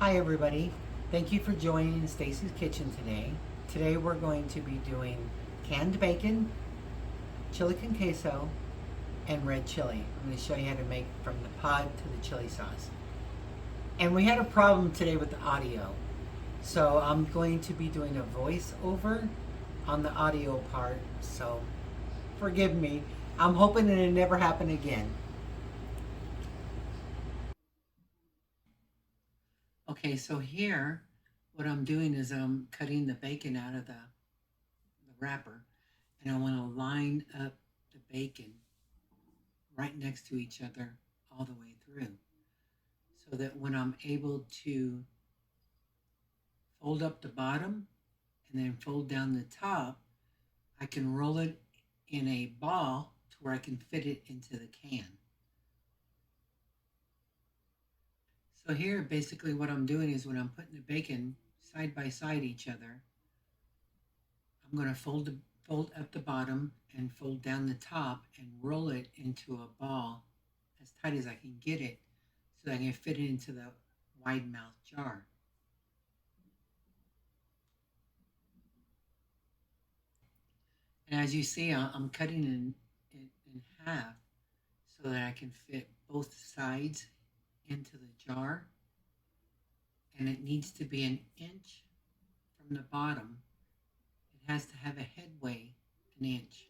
Hi everybody. Thank you for joining Stacy's Kitchen today. Today we're going to be doing canned bacon, chili con queso, and red chili. I'm going to show you how to make from the pod to the chili sauce. And we had a problem today with the audio. So I'm going to be doing a voiceover on the audio part. So forgive me. I'm hoping that it never happen again. Okay, so here what I'm doing is I'm cutting the bacon out of the wrapper, and I want to line up the bacon right next to each other all the way through so that when I'm able to fold up the bottom and then fold down the top, I can roll it in a ball to where I can fit it into the can. So here basically what I'm doing is when I'm putting the bacon side by side each other, I'm going to fold up the bottom and fold down the top and roll it into a ball as tight as I can get it so that I can fit it into the wide mouth jar. And as you see, I'm cutting in half so that I can fit both sides into the jar. And it needs to be an inch from the bottom. It has to have a headway an inch.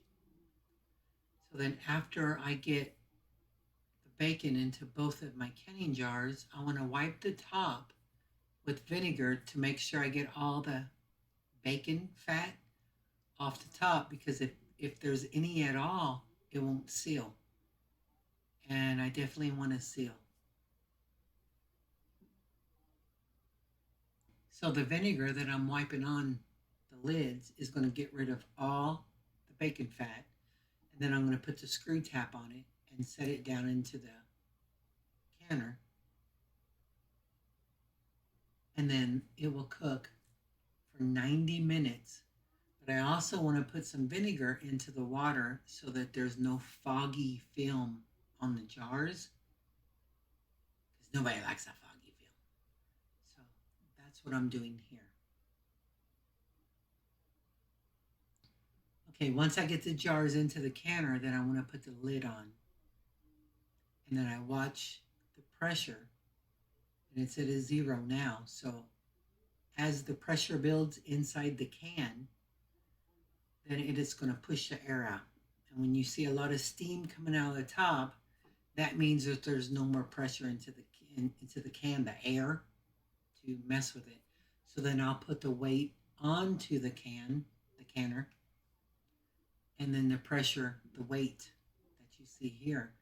So then after I get the bacon into both of my canning jars, I want to wipe the top with vinegar to make sure I get all the bacon fat off the top, because if there's any at all, it won't seal. And I definitely want to seal. So the vinegar that I'm wiping on the lids is going to get rid of all the bacon fat. And then I'm going to put the screw top on it and set it down into the canner. And then it will cook for 90 minutes. But I also want to put some vinegar into the water so that there's no foggy film on the jars, because nobody likes that foggy film. So that's what I'm doing here. Okay, once I get the jars into the canner, then I want to put the lid on. And then I watch the pressure, and it's at a 0 now. So as the pressure builds inside the can, then it is going to push the air out. And when you see a lot of steam coming out of the top, that means that there's no more pressure into the can, the air, to mess with it. So then I'll put the weight onto the canner, and then the pressure, the weight that you see here,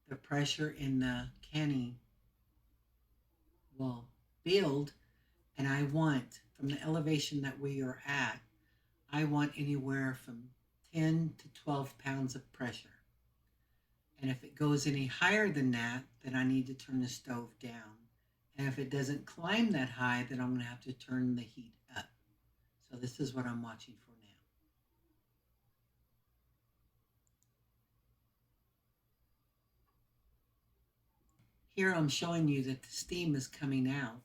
the pressure in the canning will build. And I want, from the elevation that we are at, I want anywhere from 10 to 12 pounds of pressure. And if it goes any higher than that, then I need to turn the stove down. And if it doesn't climb that high, then I'm going to have to turn the heat up. So this is what I'm watching for now. Here I'm showing you that the steam is coming out.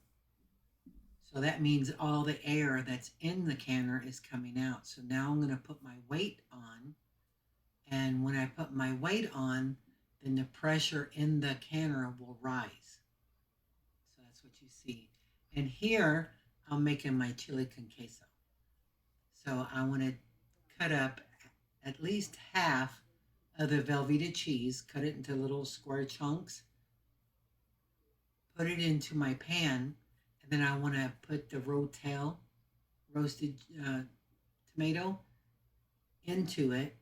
So that means all the air that's in the canner is coming out. So now I'm going to put my weight on. And when I put my weight on, then the pressure in the canner will rise. So that's what you see. And here I'm making my chili con queso. So I want to cut up at least half of the Velveeta cheese, cut it into little square chunks, put it into my pan, and then I want to put the rotel, roasted tomato, into it,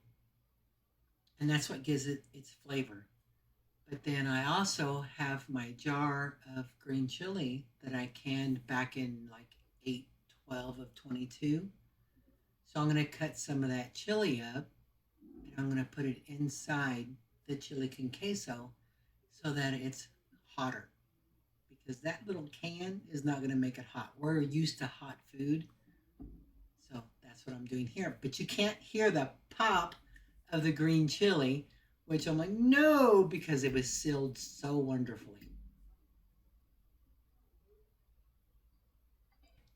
and that's what gives it its flavor. But then I also have my jar of green chili that I canned back in like 8/12 of 22. So I'm going to cut some of that chili up, and I'm going to put it inside the chili con queso so that it's hotter, because that little can is not going to make it hot. We're used to hot food. So that's what I'm doing here. But you can't hear the pop of the green chili, which I'm like, no, because it was sealed so wonderfully.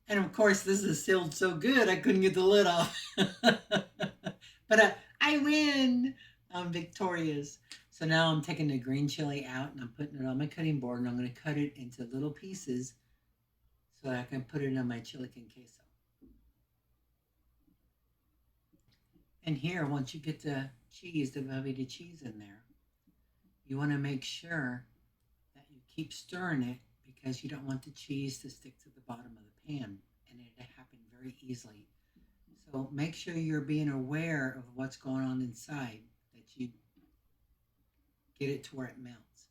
And of course, this is sealed so good I couldn't get the lid off. But I win. I'm victorious. So now I'm taking the green chili out and I'm putting it on my cutting board and I'm going to cut it into little pieces so that I can put it on my chili con queso. And here, once you get the cheese, the Velveeta cheese in there, you want to make sure that you keep stirring it because you don't want the cheese to stick to the bottom of the pan, and it happen very easily. So make sure you're being aware of what's going on inside, that you get it to where it melts.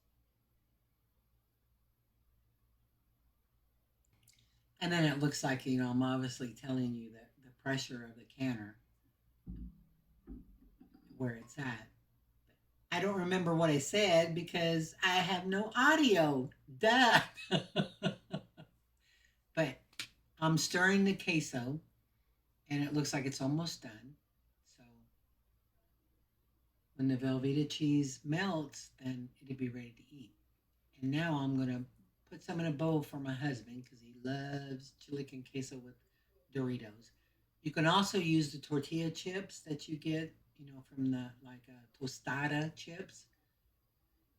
And then it looks like, I'm obviously telling you that the pressure of the canner, where it's at. I don't remember what I said because I have no audio. Duh. But I'm stirring the queso and it looks like it's almost done. So when the Velveeta cheese melts, then it'll be ready to eat. And now I'm going to put some in a bowl for my husband because he loves chili con queso with Doritos. You can also use the tortilla chips that you get, from the like tostada chips.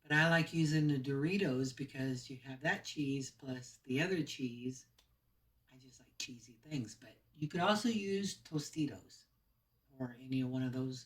But I like using the Doritos because you have that cheese plus the other cheese. I just like cheesy things. But you could also use Tostitos or any one of those.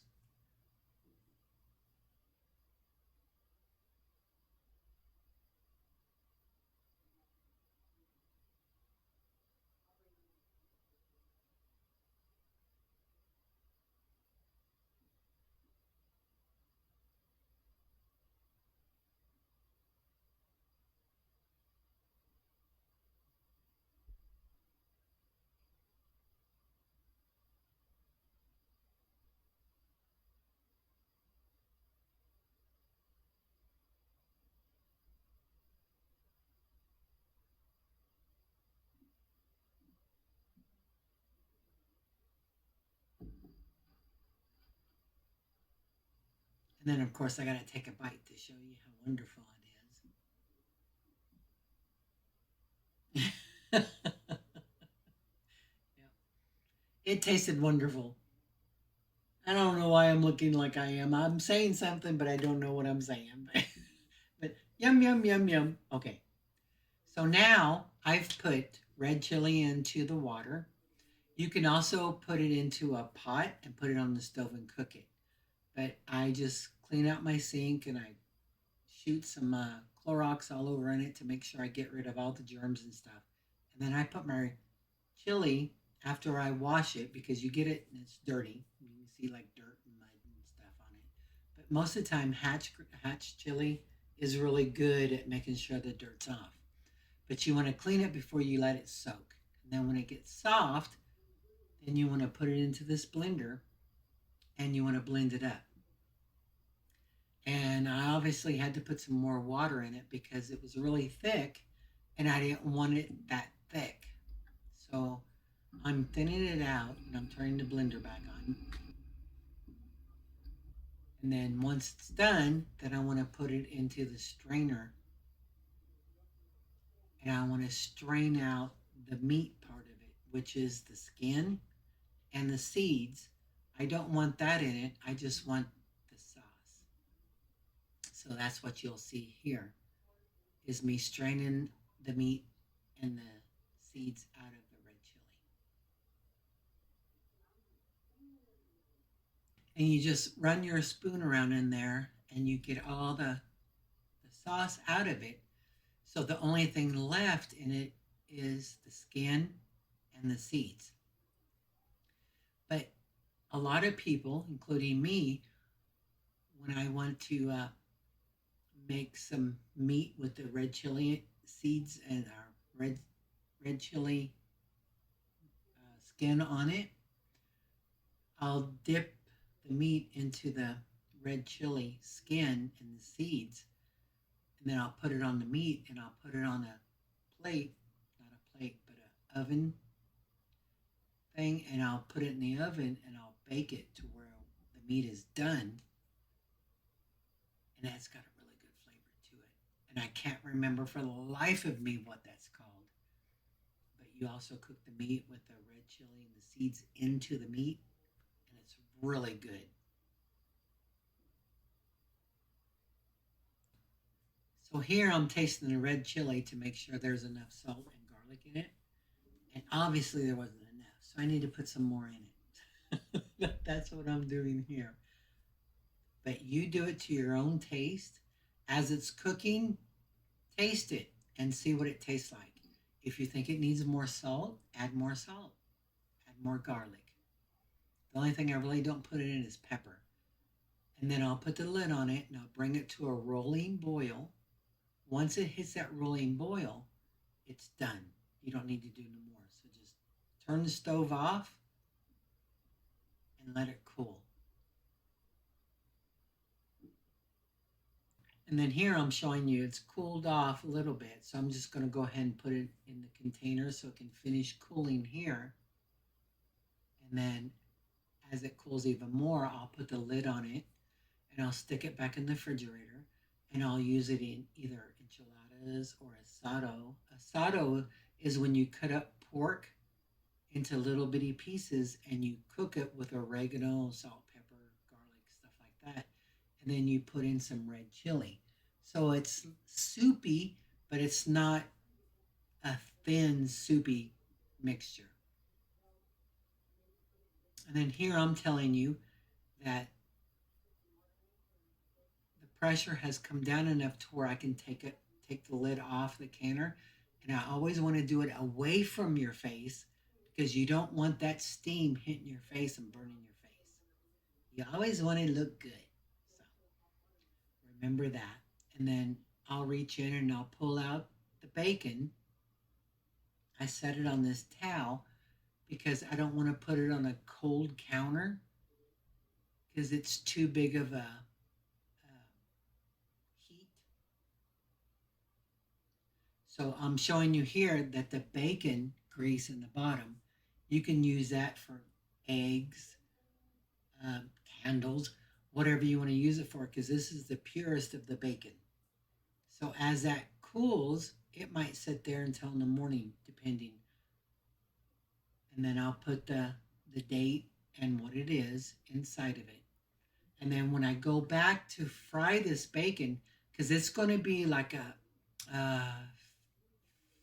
And then, of course, I got to take a bite to show you how wonderful it is. Yep. It tasted wonderful. I don't know why I'm looking like I am. I'm saying something, but I don't know what I'm saying. But yum, yum, yum, yum. Okay. So now I've put red chili into the water. You can also put it into a pot and put it on the stove and cook it. But I just clean out my sink and I shoot some Clorox all over in it to make sure I get rid of all the germs and stuff. And then I put my chili after I wash it because you get it and it's dirty. You can see like dirt and mud and stuff on it. But most of the time, hatch chili is really good at making sure the dirt's off. But you want to clean it before you let it soak. And then when it gets soft, then you want to put it into this blender and you want to blend it up. And I obviously had to put some more water in it because it was really thick and I didn't want it that thick. So I'm thinning it out and I'm turning the blender back on. And then once it's done, then I want to put it into the strainer and I want to strain out the meat part of it, which is the skin and the seeds. I don't want that in it. I just want the sauce. So that's what you'll see here is me straining the meat and the seeds out of the red chili. And you just run your spoon around in there and you get all the sauce out of it. So the only thing left in it is the skin and the seeds. But a lot of people, including me, when I want to make some meat with the red chili seeds and our red chili skin on it, I'll dip the meat into the red chili skin and the seeds, and then I'll put it on the meat and I'll put it on a plate, not a plate, but an oven thing, and I'll put it in the oven and I'll bake it to where the meat is done, and that's got a really good flavor to it. And I can't remember for the life of me what that's called, but You also cook the meat with the red chili and the seeds into the meat, and it's really good. So here I'm tasting the red chili to make sure there's enough salt and garlic in it. And obviously there wasn't enough. So I need to put some more in it. That's what I'm doing here. But you do it to your own taste. As it's cooking, taste it and see what it tastes like. If you think it needs more salt, add more salt, add more garlic. The only thing I really don't put it in is pepper. And then I'll put the lid on it and I'll bring it to a rolling boil. Once it hits that rolling boil, it's done. You don't need to do no more. So just turn the stove off and let it cool. And then here I'm showing you it's cooled off a little bit. So I'm just going to go ahead and put it in the container so it can finish cooling here. And then as it cools even more, I'll put the lid on it and I'll stick it back in the refrigerator and I'll use it in either enchiladas or asado. Asado is when you cut up pork into little bitty pieces and you cook it with oregano, salt, pepper, garlic, stuff like that. And then you put in some red chili. So it's soupy, but it's not a thin, soupy mixture. And then here I'm telling you that the pressure has come down enough to where I can take the lid off the canner. And I always want to do it away from your face because you don't want that steam hitting your face and burning your face. You always want to look good. So remember that. And then I'll reach in and I'll pull out the bacon. I set it on this towel because I don't want to put it on a cold counter because it's too big of a heat. So I'm showing you here that the bacon grease in the bottom, you can use that for eggs, um, candles, whatever you want to use it for, because this is the purest of the bacon. So as that cools, it might sit there until in the morning, depending. And then I'll put the date and what it is inside of it. And then when I go back to fry this bacon, because it's going to be like a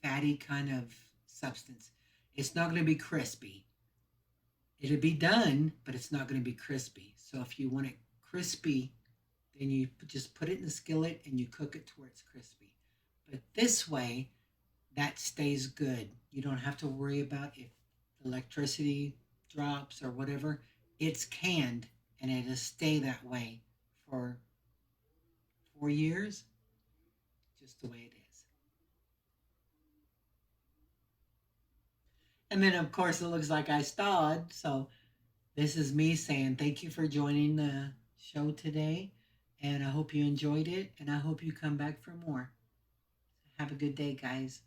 fatty kind of substance, it's not going to be crispy. It'll be done, but it's not going to be crispy. So if you want it crispy, then you just put it in the skillet and you cook it to where it's crispy. But this way, that stays good. You don't have to worry about if electricity drops or whatever. It's canned and it'll stay that way for 4 years, just the way it is. And then, of course, it looks like I stalled. So this is me saying thank you for joining the show today. And I hope you enjoyed it. And I hope you come back for more. Have a good day, guys.